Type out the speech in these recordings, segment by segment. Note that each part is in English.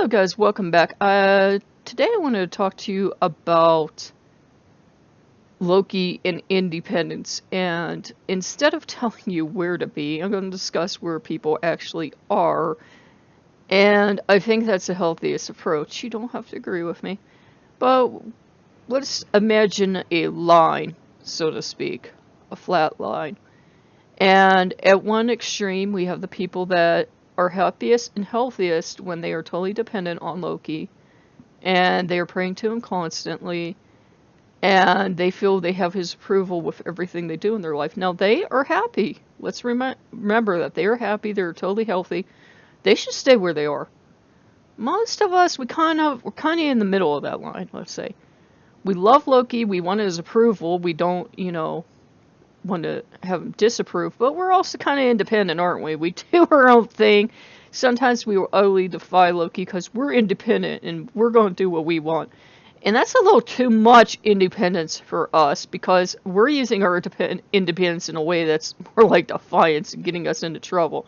Hello guys, welcome back. Today I wanted to talk to you about Loki and independence, and instead of telling you where to be, I'm going to discuss where people actually are, and I think that's the healthiest approach. You don't have to agree with me, but let's imagine a line, so to speak, a flat line. And at one extreme, we have the people that are happiest and healthiest when they are totally dependent on Loki, and they are praying to him constantly, and they feel they have his approval with everything they do in their life. Now, they are happy. Let's remember that they are happy, they're totally healthy. They should stay where they are. Most of us, we're kind of in the middle of that line, let's say. We love Loki, we want his approval, we don't, want to have him disapprove, but we're also kind of independent, aren't we? We do our own thing. Sometimes we will utterly defy Loki because we're independent and we're going to do what we want. And that's a little too much independence for us because we're using our independence in a way that's more like defiance and getting us into trouble.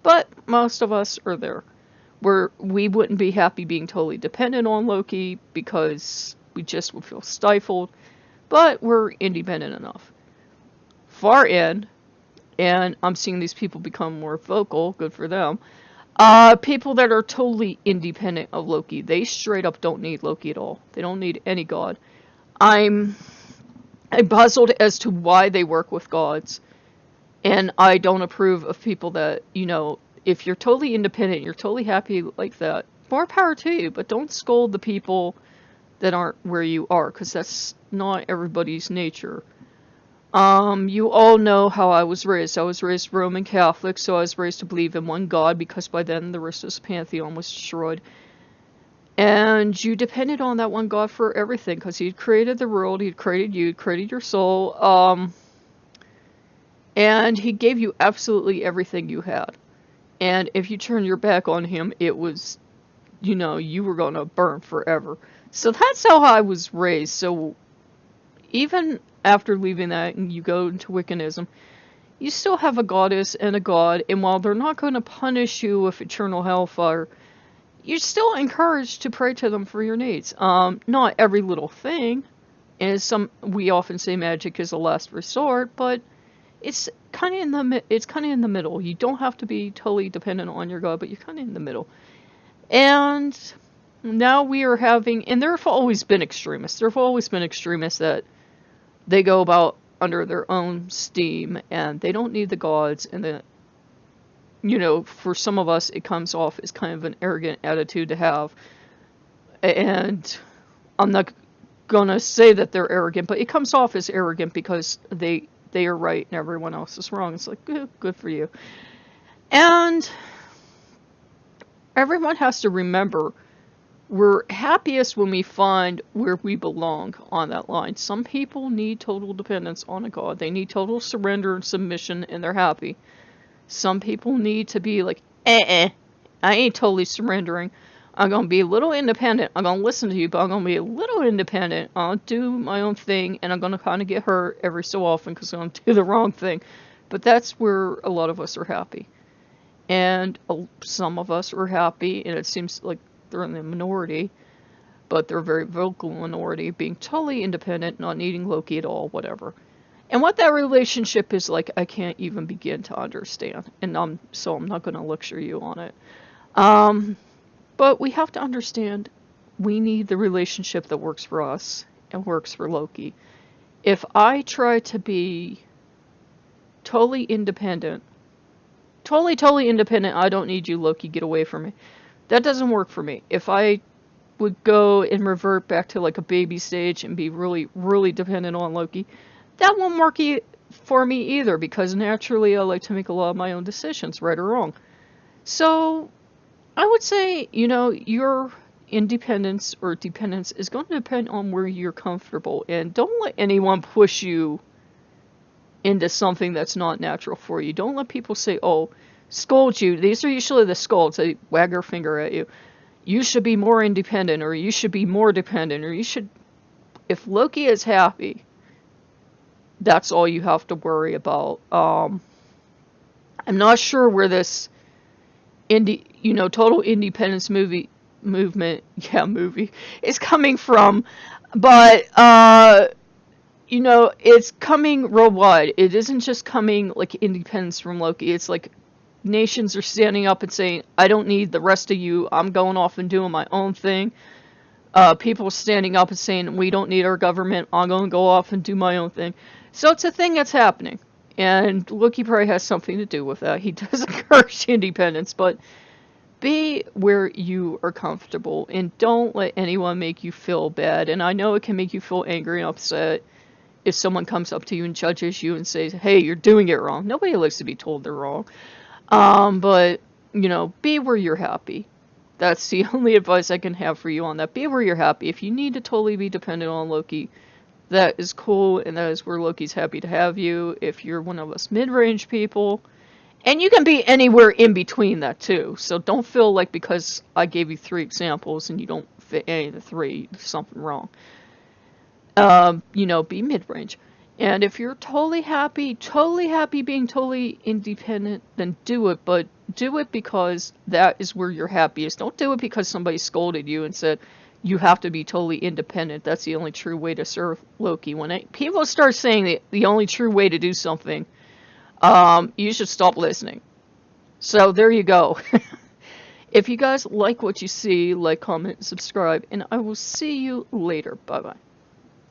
But most of us are there. We wouldn't be happy being totally dependent on Loki because we just would feel stifled, but we're independent enough. Far end, and I'm seeing these people become more vocal, good for them. People that are totally independent of Loki, they straight up don't need Loki at all. They don't need any god. I'm puzzled as to why they work with gods, and I don't approve of people that, if you're totally independent, you're totally happy like that, more power to you, but don't scold the people that aren't where you are, because that's not everybody's nature. You all know how I was raised. I was raised Roman Catholic, so I was raised to believe in one God because by then the rest of the pantheon was destroyed. And you depended on that one God for everything because He had created the world, He had created you, He created your soul, and He gave you absolutely everything you had. And if you turned your back on Him, it was, you were going to burn forever. So that's how I was raised. So even after leaving that and you go into Wiccanism, you still have a goddess and a god, and while they're not going to punish you with eternal hellfire, you're still encouraged to pray to them for your needs. Not every little thing, and we often say magic is a last resort, but it's kind of in the middle. You don't have to be totally dependent on your god, but you're kind of in the middle. And now we are having, and there have always been extremists. There have always been extremists that they go about under their own steam, and they don't need the gods, and for some of us, it comes off as kind of an arrogant attitude to have. And I'm not gonna say that they're arrogant, but it comes off as arrogant because they are right and everyone else is wrong. It's like, good for you. And everyone has to remember, we're happiest when we find where we belong on that line. Some people need total dependence on a god. They need total surrender and submission, and they're happy. Some people need to be like, I ain't totally surrendering. I'm going to be a little independent. I'm going to listen to you, but I'm going to be a little independent. I'll do my own thing, and I'm going to kind of get hurt every so often because I'm going to do the wrong thing. But that's where a lot of us are happy. And some of us are happy, and it seems like they're in the minority, but they're a very vocal minority, being totally independent, not needing Loki at all, whatever. And what that relationship is like, I can't even begin to understand, and I'm not going to lecture you on it. But we have to understand, we need the relationship that works for us and works for Loki. If I try to be totally independent, totally independent, I don't need you, Loki, get away from me. That doesn't work for me. If I would go and revert back to like a baby stage and be really, really dependent on Loki, that won't work for me either, because naturally I like to make a lot of my own decisions, right or wrong. So I would say, your independence or dependence is going to depend on where you're comfortable, and don't let anyone push you into something that's not natural for you. Don't let people say, scold you. These are usually the scolds. They wag their finger at you. You should be more independent, or you should be more dependent, or you should... If Loki is happy, that's all you have to worry about. I'm not sure where this total independence movie movement, yeah, movie, is coming from, but you know, it's coming worldwide. It isn't just coming like independence from Loki. It's like nations are standing up and saying, I don't need the rest of you. I'm going off and doing my own thing. People standing up and saying, we don't need our government. I'm going to go off and do my own thing. So it's a thing that's happening. And Loki probably has something to do with that. He does encourage independence, but be where you are comfortable and don't let anyone make you feel bad. And I know it can make you feel angry and upset if someone comes up to you and judges you and says, hey, you're doing it wrong. Nobody likes to be told they're wrong. But, you know, be where you're happy. That's the only advice I can have for you on that. Be where you're happy. If you need to totally be dependent on Loki, that is cool, and that is where Loki's happy to have you. If you're one of us mid-range people, and you can be anywhere in between that too. So don't feel like because I gave you 3 examples and you don't fit any of the 3, there's something wrong. You know, be mid-range. And if you're totally happy being totally independent, then do it. But do it because that is where you're happiest. Don't do it because somebody scolded you and said, you have to be totally independent. That's the only true way to serve Loki. When people start saying that the only true way to do something, you should stop listening. So there you go. If you guys like what you see, like, comment, subscribe, and I will see you later. Bye-bye.